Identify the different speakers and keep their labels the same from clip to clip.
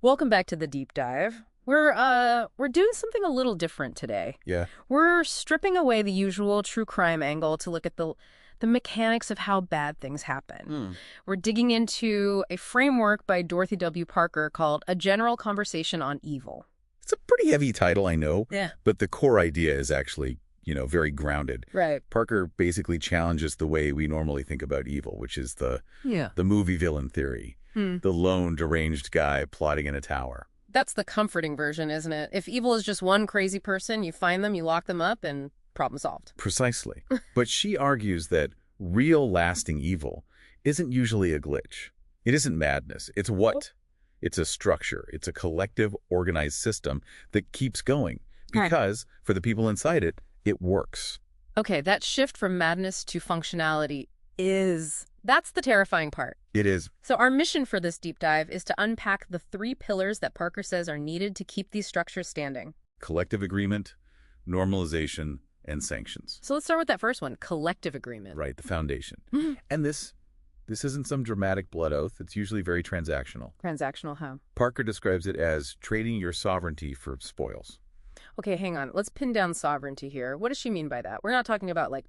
Speaker 1: Welcome back to the deep dive. We're doing something a little different today.
Speaker 2: Yeah.
Speaker 1: We're stripping away the usual true crime angle to look at the mechanics of how bad things happen. We're digging into a framework by Dorothy W. Parker called A General Conversation on Evil.
Speaker 2: It's a pretty heavy title, I know.
Speaker 1: Yeah.
Speaker 2: But the core idea is actually, very grounded.
Speaker 1: Right.
Speaker 2: Parker basically challenges the way we normally think about evil, which is the
Speaker 1: Yeah.
Speaker 2: movie villain theory. The lone, deranged guy plotting in a tower.
Speaker 1: That's the comforting version, isn't it? If evil is just one crazy person, you find them, you lock them up, and problem solved.
Speaker 2: Precisely. But she argues that real lasting evil isn't usually a glitch. It isn't madness. It's what? It's a structure. It's a collective, organized system that keeps going because, for the people inside it, it works.
Speaker 1: Okay, that shift from madness to functionality that's the terrifying part.
Speaker 2: It is.
Speaker 1: So our mission for this deep dive is to unpack the three pillars that Parker says are needed to keep these structures standing.
Speaker 2: Collective agreement, normalization, and sanctions.
Speaker 1: So let's start with that first one, collective agreement.
Speaker 2: Right, the foundation. And this isn't some dramatic blood oath. It's usually very transactional.
Speaker 1: Transactional how?
Speaker 2: Parker describes it as trading your sovereignty for spoils.
Speaker 1: Okay, hang on. Let's pin down sovereignty here. What does she mean by that? We're not talking about, like,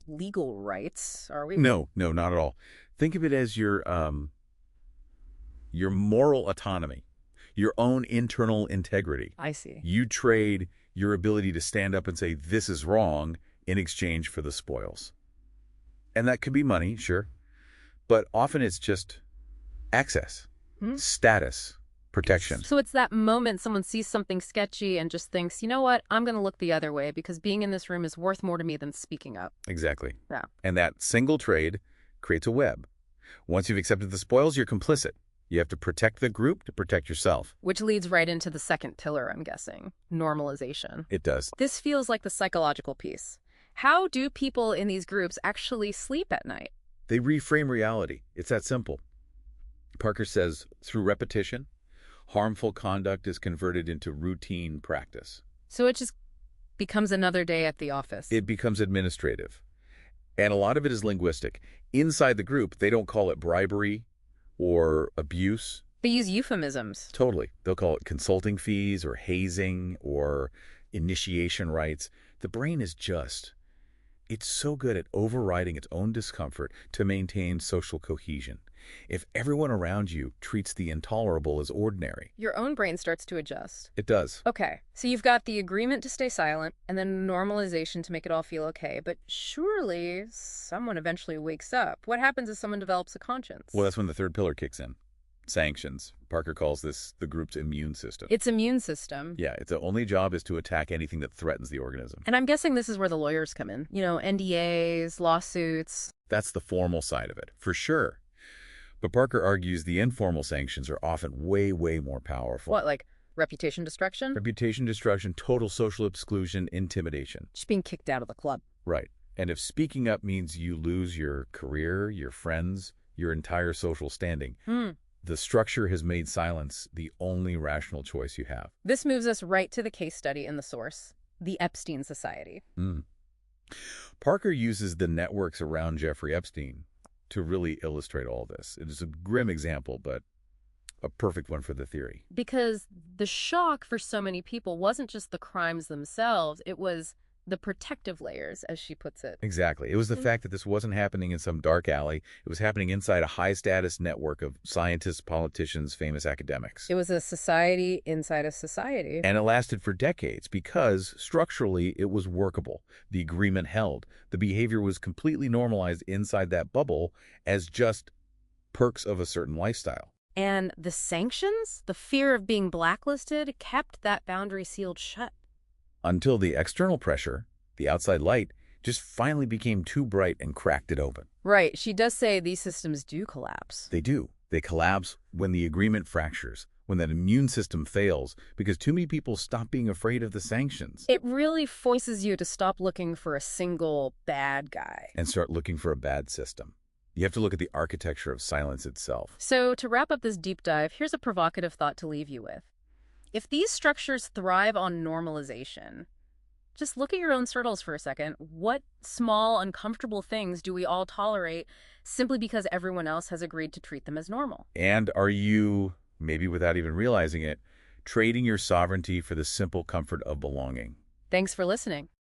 Speaker 1: legal rights, are we?
Speaker 2: No, not at all. Think of it as your moral autonomy, your own internal integrity.
Speaker 1: I see.
Speaker 2: You trade your ability to stand up and say, this is wrong, in exchange for the spoils. And that could be money, sure. But often it's just access, status, protection.
Speaker 1: So it's that moment someone sees something sketchy and just thinks, you know what, I'm going to look the other way because being in this room is worth more to me than speaking up.
Speaker 2: Exactly.
Speaker 1: Yeah.
Speaker 2: And that single trade creates a web. Once you've accepted the spoils, you're complicit. You have to protect the group to protect yourself.
Speaker 1: Which leads right into the second pillar, I'm guessing, normalization.
Speaker 2: It does.
Speaker 1: This feels like the psychological piece. How do people in these groups actually sleep at night?
Speaker 2: They reframe reality. It's that simple. Parker says, through repetition, harmful conduct is converted into routine practice.
Speaker 1: So it just becomes another day at the office.
Speaker 2: It becomes administrative. And a lot of it is linguistic. Inside the group, they don't call it bribery or abuse.
Speaker 1: They use euphemisms.
Speaker 2: Totally. They'll call it consulting fees or hazing or initiation rights. The brain is it's so good at overriding its own discomfort to maintain social cohesion. If everyone around you treats the intolerable as ordinary,
Speaker 1: Your own brain starts to adjust.
Speaker 2: it does.
Speaker 1: Okay, so you've got the agreement to stay silent and then normalization to make it all feel okay. But surely someone eventually wakes up. What happens if someone develops a conscience?
Speaker 2: Well, that's when the third pillar kicks in. Sanctions. Parker calls this the group's immune system.
Speaker 1: Its immune system.
Speaker 2: Yeah, its only job is to attack anything that threatens the organism.
Speaker 1: And I'm guessing this is where the lawyers come in. NDAs, lawsuits.
Speaker 2: That's the formal side of it, for sure. But Parker argues the informal sanctions are often way, way more powerful.
Speaker 1: What, like reputation destruction?
Speaker 2: Reputation destruction, total social exclusion, intimidation.
Speaker 1: Just being kicked out of the club.
Speaker 2: Right. And if speaking up means you lose your career, your friends, your entire social standing, the structure has made silence the only rational choice you have.
Speaker 1: This moves us right to the case study in the source, the Epstein Society.
Speaker 2: Parker uses the networks around Jeffrey Epstein to really illustrate all this. It is a grim example, but a perfect one for the theory.
Speaker 1: Because the shock for so many people wasn't just the crimes themselves, it was the protective layers, as she puts it.
Speaker 2: Exactly. It was the fact that this wasn't happening in some dark alley. It was happening inside a high-status network of scientists, politicians, famous academics.
Speaker 1: It was a society inside a society.
Speaker 2: And it lasted for decades because, structurally, it was workable. The agreement held. The behavior was completely normalized inside that bubble as just perks of a certain lifestyle.
Speaker 1: And the sanctions, the fear of being blacklisted, kept that boundary sealed shut.
Speaker 2: Until the external pressure, the outside light, just finally became too bright and cracked it open.
Speaker 1: Right. She does say these systems do collapse.
Speaker 2: They do. They collapse when the agreement fractures, when that immune system fails, because too many people stop being afraid of the sanctions.
Speaker 1: It really forces you to stop looking for a single bad guy.
Speaker 2: And start looking for a bad system. You have to look at the architecture of silence itself.
Speaker 1: So to wrap up this deep dive, here's a provocative thought to leave you with. If these structures thrive on normalization, just look at your own circles for a second. What small, uncomfortable things do we all tolerate simply because everyone else has agreed to treat them as normal?
Speaker 2: And are you maybe without even realizing it, trading your sovereignty for the simple comfort of belonging.
Speaker 1: Thanks for listening.